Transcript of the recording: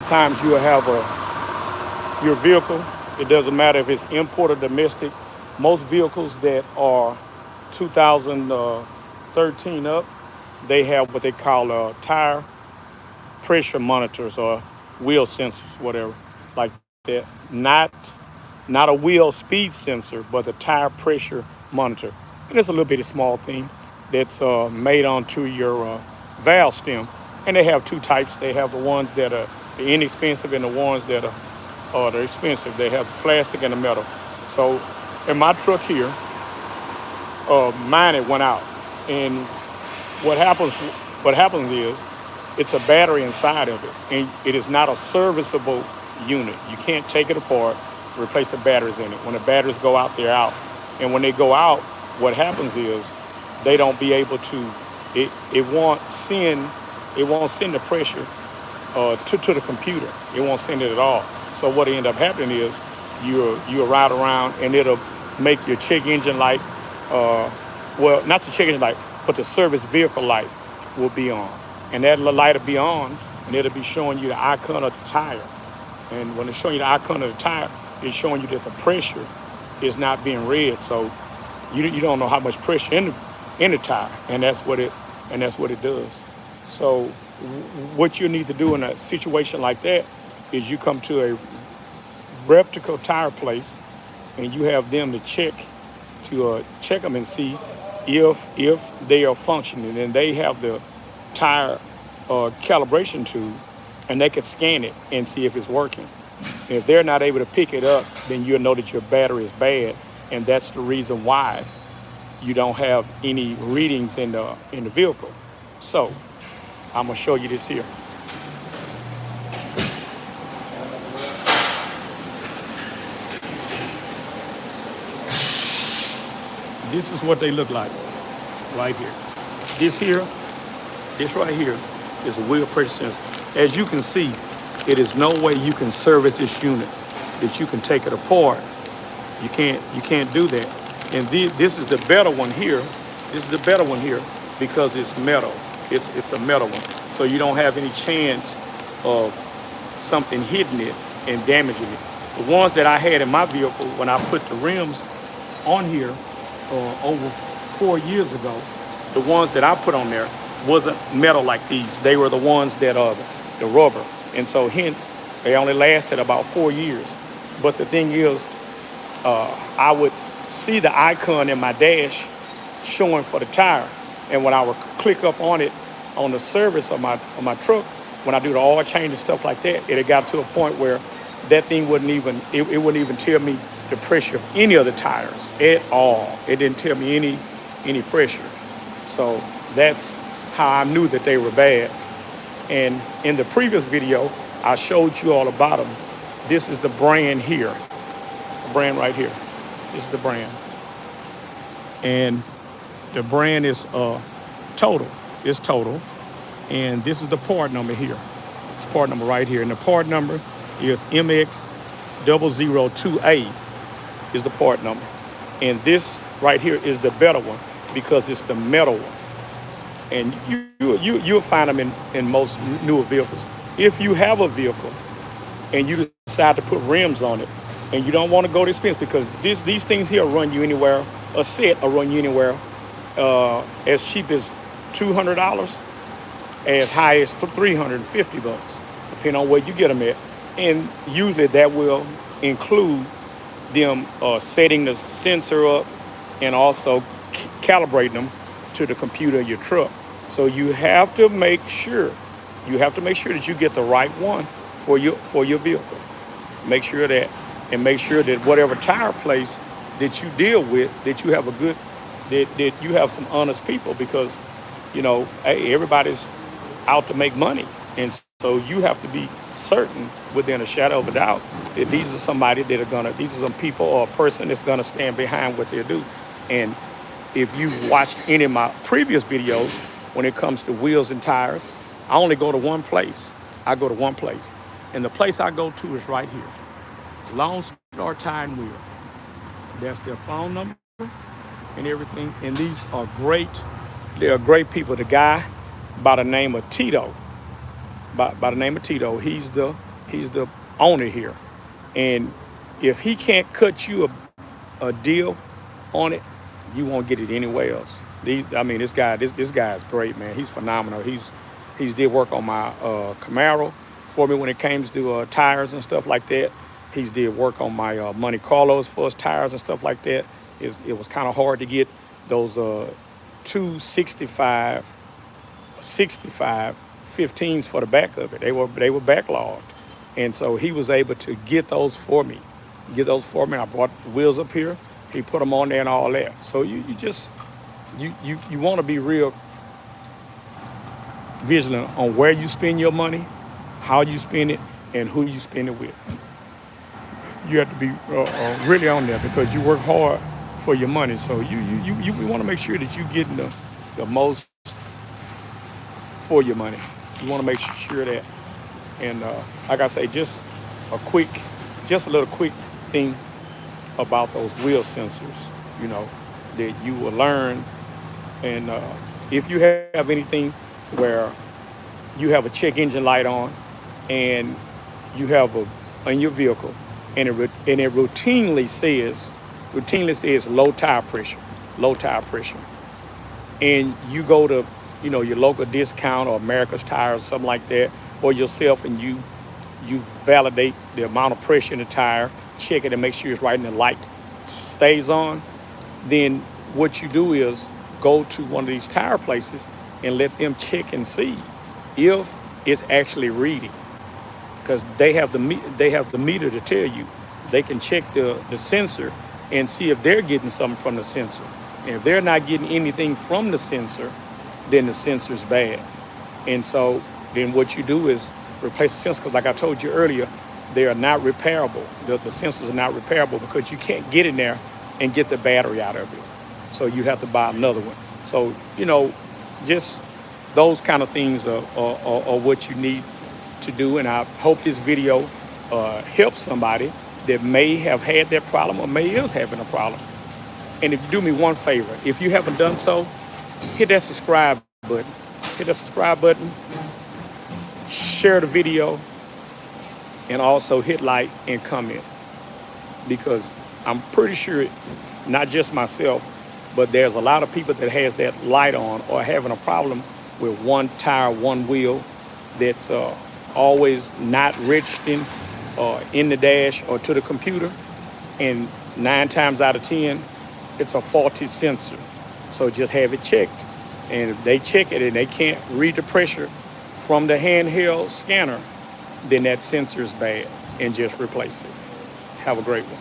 times you'll have your vehicle. It doesn't matter if it's import or domestic. Most vehicles that are 2013 up, they have what they call tire pressure monitors or wheel sensors, whatever, like that. Not a wheel speed sensor, but a tire pressure monitor. And it's a little bitty small thing that's made onto your valve stem. And they have two types. They have the ones that are the inexpensive and the ones that are the expensive. They have the plastic and the metal. So in my truck here, mine it went out. And what happens is it's a battery inside of it, and it is not a serviceable unit. You can't take it apart, replace the batteries in it. When the batteries go out, they're out. And when they go out, what happens is they don't be able to. It won't send the pressure to the computer. It won't send it at all. So what end up happening is you'll ride around and it'll make your check engine light, well, not the check engine light, but the service vehicle light will be on. And that light will be on, and it'll be showing you the icon of the tire. And when it's showing you the icon of the tire, it's showing you that the pressure is not being read. So you don't know how much pressure in the tire, and that's what it does. So what you need to do in a situation like that is you come to a reputable tire place, and you have them to check them and see if they are functioning, and they have the tire calibration tool, and they can scan it and see if it's working. And if they're not able to pick it up, then you'll know that your battery is bad, and that's the reason why you don't have any readings in the vehicle. So I'm gonna show you this here. This is what they look like right here. This right here is a wheel pressure sensor. As you can see, it is no way you can service this unit that you can take it apart. You can't do that. And this is the better one here. This is the better one here because it's metal. It's a metal one. So you don't have any chance of something hitting it and damaging it. The ones that I had in my vehicle when I put the rims on here over 4 years ago, the ones that I put on there wasn't metal like these. They were the ones that are the rubber. And so hence, they only lasted about 4 years. But the thing is, I would see the icon in my dash showing for the tire. And when I would click up on it on the service of my truck, when I do the oil change and stuff like that, it had got to a point where that thing wouldn't even tell me the pressure of any of the tires at all. It didn't tell me any pressure. So that's how I knew that they were bad. And in the previous video, I showed you all about them. This is the brand here, the brand right here. This is the brand. And the brand is Total. It's Total. And this is the part number here. It's part number right here. And the part number is MX002A is the part number. And this right here is the better one because it's the metal one. And you'll find them in most newer vehicles. If you have a vehicle and you decide to put rims on it and you don't want to go to expense, because these things here run you anywhere, a set will run you anywhere as cheap as $200, as high as $350, depending on where you get them at. And usually that will include them setting the sensor up and also calibrating them to the computer of your truck. So you have to make sure that you get the right one for your vehicle. Make sure that whatever tire place that you deal with, that you have that you have some honest people, because hey, everybody's out to make money. And so you have to be certain within a shadow of a doubt that these are some people or a person that's gonna stand behind what they do. And if you've watched any of my previous videos, when it comes to wheels and tires, I only go to one place. And the place I go to is right here. Lone Star Tire and Wheel. That's their phone number and everything. And these are great. They are great people. The guy by the name of Tito, he's the He's the owner here. And if he can't cut you a deal on it, you won't get it anywhere else. I mean, this guy is great, man. He's phenomenal. He's did work on my Camaro for me when it comes to tires and stuff like that. He's did work on my Monte Carlos for his tires and stuff like that. It was kind of hard to get those 265, 65 15s for the back of it. They were backlogged, and so he was able to get those for me. I brought the wheels up here. He put them on there and all that. So you want to be real vigilant on where you spend your money, how you spend it, and who you spend it with. You have to be really on there because you work hard for your money. So you want to make sure that you're getting the most for your money. You want to make sure that. And like I say, just a little quick thing about those wheel sensors, that you will learn. And if you have anything where you have a check engine light on and you have in your vehicle and it routinely says low tire pressure, and you go to your local discount or America's Tires or something like that, or yourself, and you validate the amount of pressure in the tire, check it and make sure it's right and the light stays on, then what you do is go to one of these tire places and let them check and see if it's actually reading, because they have the meter to tell you. They can check the sensor and see if they're getting something from the sensor. And if they're not getting anything from the sensor, then the sensor's bad. And so then what you do is replace the sensor, because like I told you earlier, they are not repairable. The sensors are not repairable because you can't get in there and get the battery out of it. So you have to buy another one. So, just those kind of things are what you need to do. And I hope this video helps somebody that may have had that problem or may is having a problem. And if you do me one favor, if you haven't done so, hit that subscribe button. Share the video, and also hit like and comment, because I'm pretty sure, not just myself, but there's a lot of people that has that light on or having a problem with one tire, one wheel, that's always not registering in the dash or to the computer. And 9 times out of 10, it's a faulty sensor. So just have it checked. And if they check it and they can't read the pressure from the handheld scanner, then that sensor is bad, and just replace it. Have a great one.